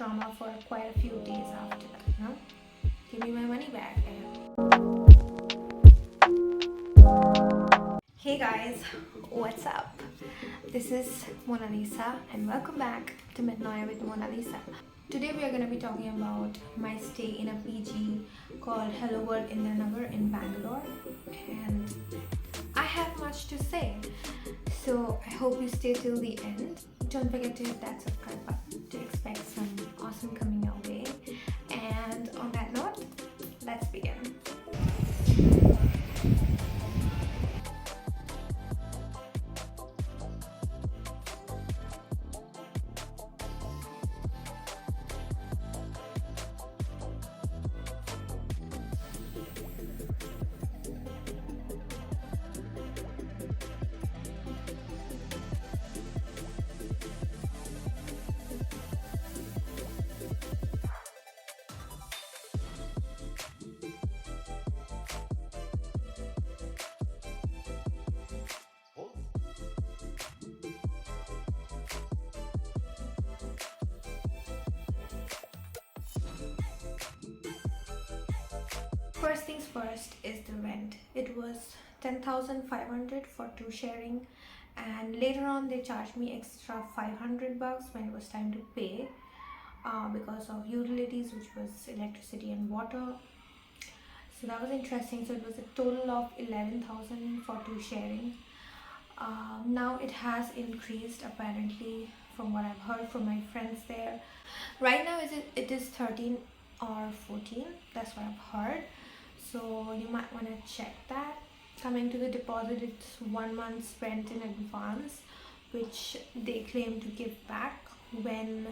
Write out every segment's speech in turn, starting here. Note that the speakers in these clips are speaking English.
trauma for quite a few days after that. Give me my money back. Hey guys, what's up? This is Mona Lisa and welcome back to Midnight with Mona Lisa. Today we are going to be talking about my stay in a PG called HelloWorld Indiranagar in Bangalore, and I have much to say, so I hope you stay till the end. Don't forget to hit that subscribe button to expect some awesome coming your way. And on that note, let's begin. First things first is the rent. It was 10,500 for two sharing, and later on they charged me extra 500 bucks when it was time to pay because of utilities, which was electricity and water. So that was interesting. So it was a total of 11,000 for two sharing. Now it has increased apparently from what I've heard from my friends there. Right now it is 13 or 14. That's what I've heard. So you might want to check that. Coming to the deposit, it's 1 month's rent in advance, which they claim to give back when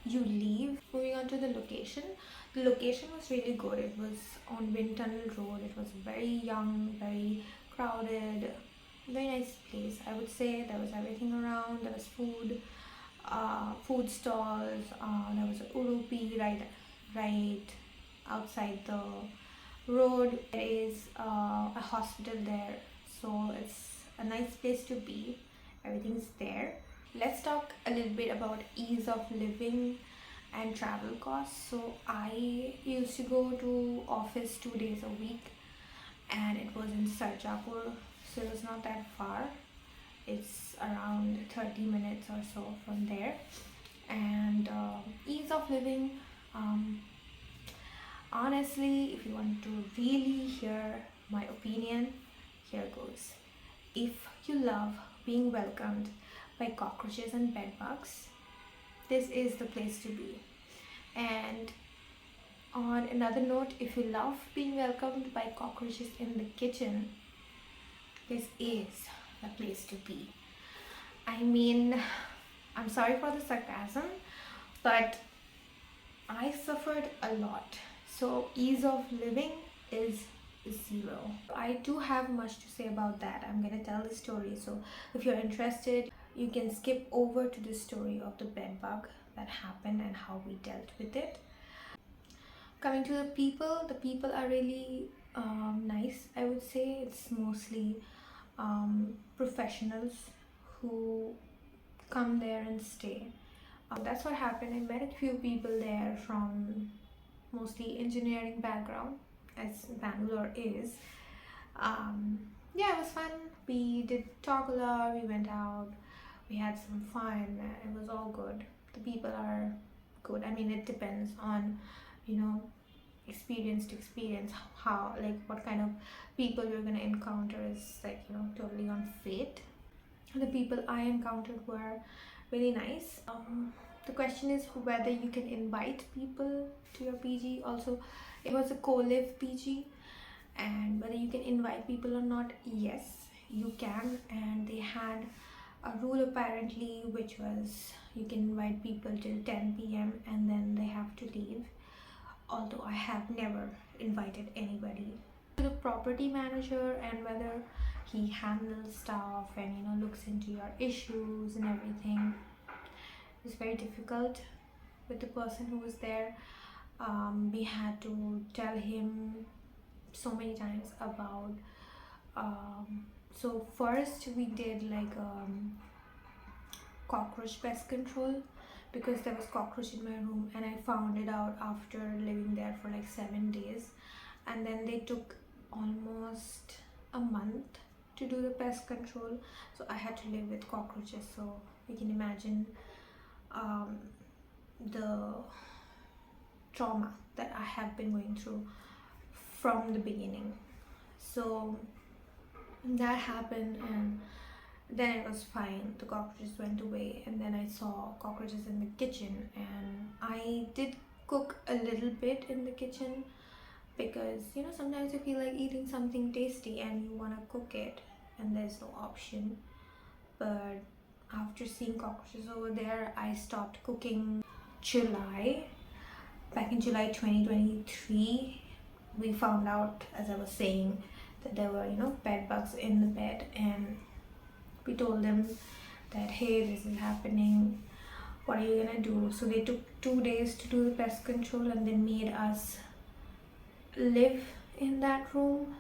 you leave. Moving on to the location. The location was really good. It was on Wind Tunnel Road. It was very young, very crowded, very nice place. I would say there was everything around. There was food stalls. There was a Udupi right outside the road. There is a hospital there, so it's a nice place to be. Everything's there. Let's talk a little bit about ease of living and travel costs. So I used to go to office 2 days a week, and it was in Sarjapur, so it was not that far. It's around 30 minutes or so from there. And ease of living, honestly, if you want to really hear my opinion, here goes. If you love being welcomed by cockroaches and bedbugs, this is the place to be. And on another note, if you love being welcomed by cockroaches in the kitchen, this is the place to be. I mean, I'm sorry for the sarcasm, but I suffered a lot. So ease of living is zero. I do have much to say about that. I'm gonna tell the story. So if you're interested, you can skip over to the story of the bed bug that happened and how we dealt with it. Coming to the people are really nice. I would say it's mostly professionals who come there and stay. That's what happened. I met a few people there from mostly engineering background, as Bangalore is. Yeah, it was fun. We did talk a lot, we went out, we had some fun. It was all good. The people are good. I mean, it depends on, experience to experience, how, like, what kind of people you're gonna encounter is, like, totally on fate. The people I encountered were really nice. The question is whether you can invite people to your PG. Also, it was a co-live PG, and whether you can invite people or not, yes, you can. And they had a rule apparently, which was you can invite people till 10 p.m. and then they have to leave. Although I have never invited anybody. The property manager, and whether he handles stuff and looks into your issues and everything, is very difficult with the person who was there. We had to tell him so many times about so first we did like cockroach pest control, because there was cockroach in my room, and I found it out after living there for like 7 days. And then they took almost a month to do the pest control, so I had to live with cockroaches. So you can imagine um, the trauma that I have been going through from the beginning. So that happened, and then it was fine. The cockroaches went away, and then I saw cockroaches in the kitchen, and I did cook a little bit in the kitchen because sometimes you feel like eating something tasty and you want to cook it, and there's no option. But after seeing cockroaches over there, I stopped cooking. Back in July 2023, we found out, as I was saying, that there were bed bugs in the bed, and we told them that, hey, this is happening, what are you gonna do? So they took 2 days to do the pest control, and they made us live in that room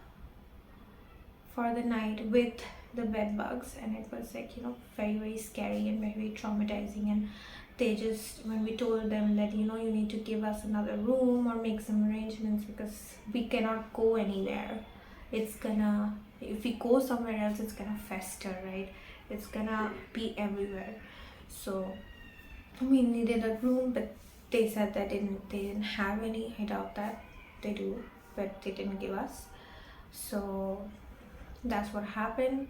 for the night with the bed bugs. And it was like very, very scary and very, very traumatizing. And they just, when we told them that you need to give us another room or make some arrangements, because we cannot go anywhere, if we go somewhere else, it's gonna fester, right? It's gonna be everywhere. So we needed a room, but they said that they didn't have any. I doubt that they do, but they didn't give us. So that's what happened.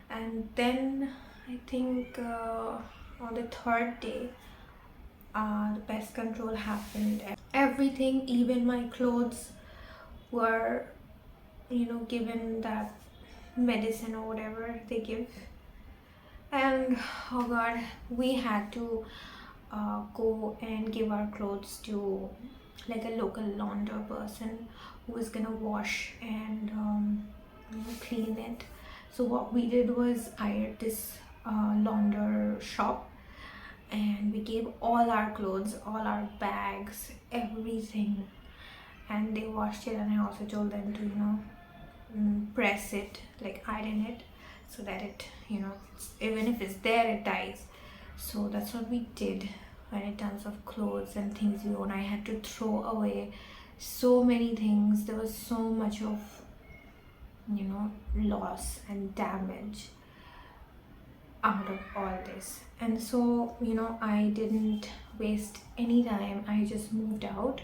And then I think on the third day, the pest control happened. Everything, even my clothes, were given that medicine or whatever they give. And oh god, we had to go and give our clothes to like a local launder person who was gonna wash and clean it. So what we did was, I had this launder shop, and we gave all our clothes, all our bags, everything, and they washed it. And I also told them to press it, like iron it, so that it even if it's there, it dies. So that's what we did. When in terms of clothes and things we own, I had to throw away so many things. There was so much of loss and damage out of all this. And so I didn't waste any time. I just moved out,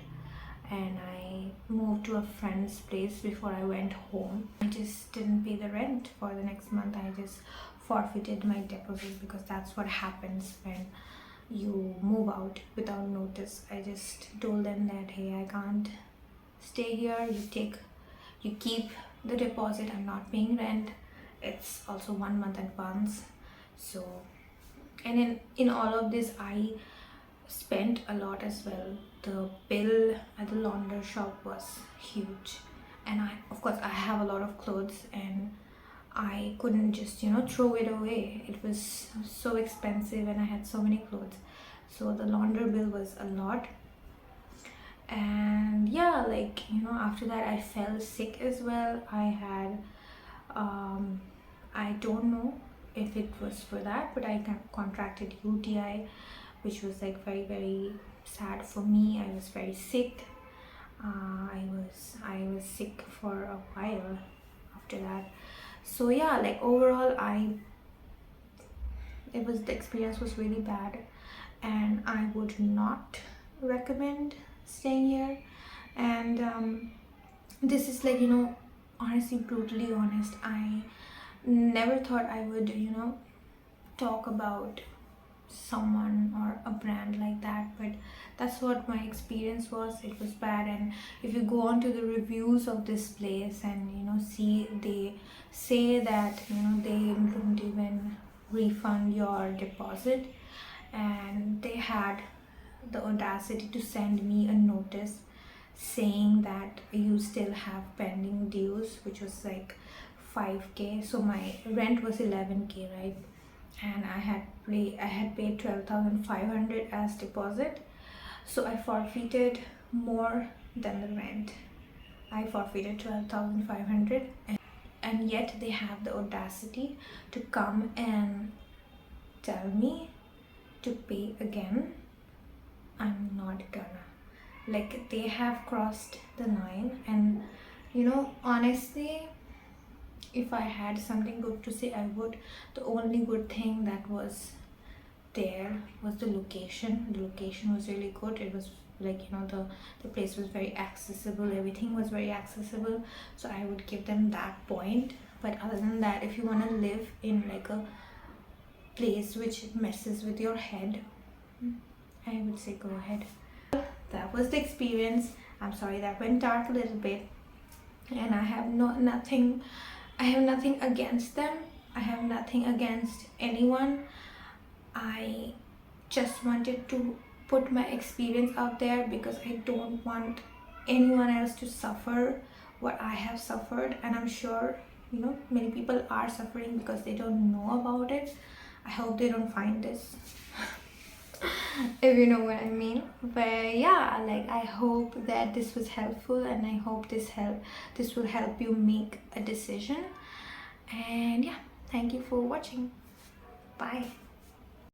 and I moved to a friend's place before I went home. I just didn't pay the rent for the next month. I just forfeited my deposit, because that's what happens when you move out without notice. I just told them that, hey, I can't stay here. You keep the deposit. I'm not paying rent. It's also 1 month advance. So, and in all of this, I spent a lot as well. The bill at the launder shop was huge, and of course I have a lot of clothes, and I couldn't just throw it away. It was so expensive, and I had so many clothes. So the launder bill was a lot. And yeah, like after that, I fell sick as well. I had I don't know if it was for that, but I contracted UTI, which was like very, very sad for me. I was very sick. I was sick for a while after that. So yeah, like overall, the experience was really bad, and I would not recommend staying here. And this is like honestly, brutally honest, I never thought I would talk about someone or a brand like that, but that's what my experience was. It was bad. And if you go on to the reviews of this place and see, they say that they don't even refund your deposit, and they had the audacity to send me a notice saying that you still have pending dues, which was like 5k. So my rent was 11k, right? And I had paid 12,500 as deposit. So I forfeited more than the rent. I forfeited 12,500, and yet they have the audacity to come and tell me to pay again not gonna. Like, they have crossed the line, and honestly, if I had something good to say, I would. The only good thing that was there was the location. The location was really good. It was like, the place was very accessible. Everything was very accessible. So I would give them that point. But other than that, if you want to live in like a place which messes with your head, I would say go ahead. That was the experience. I'm sorry that went dark a little bit, and I have nothing. I have nothing against them. I have nothing against anyone. I just wanted to put my experience out there because I don't want anyone else to suffer what I have suffered, and I'm sure many people are suffering because they don't know about it. I hope they don't find this if you know what I mean. But yeah, like, I hope that this was helpful, and I hope this will help you make a decision. And yeah, thank you for watching. Bye.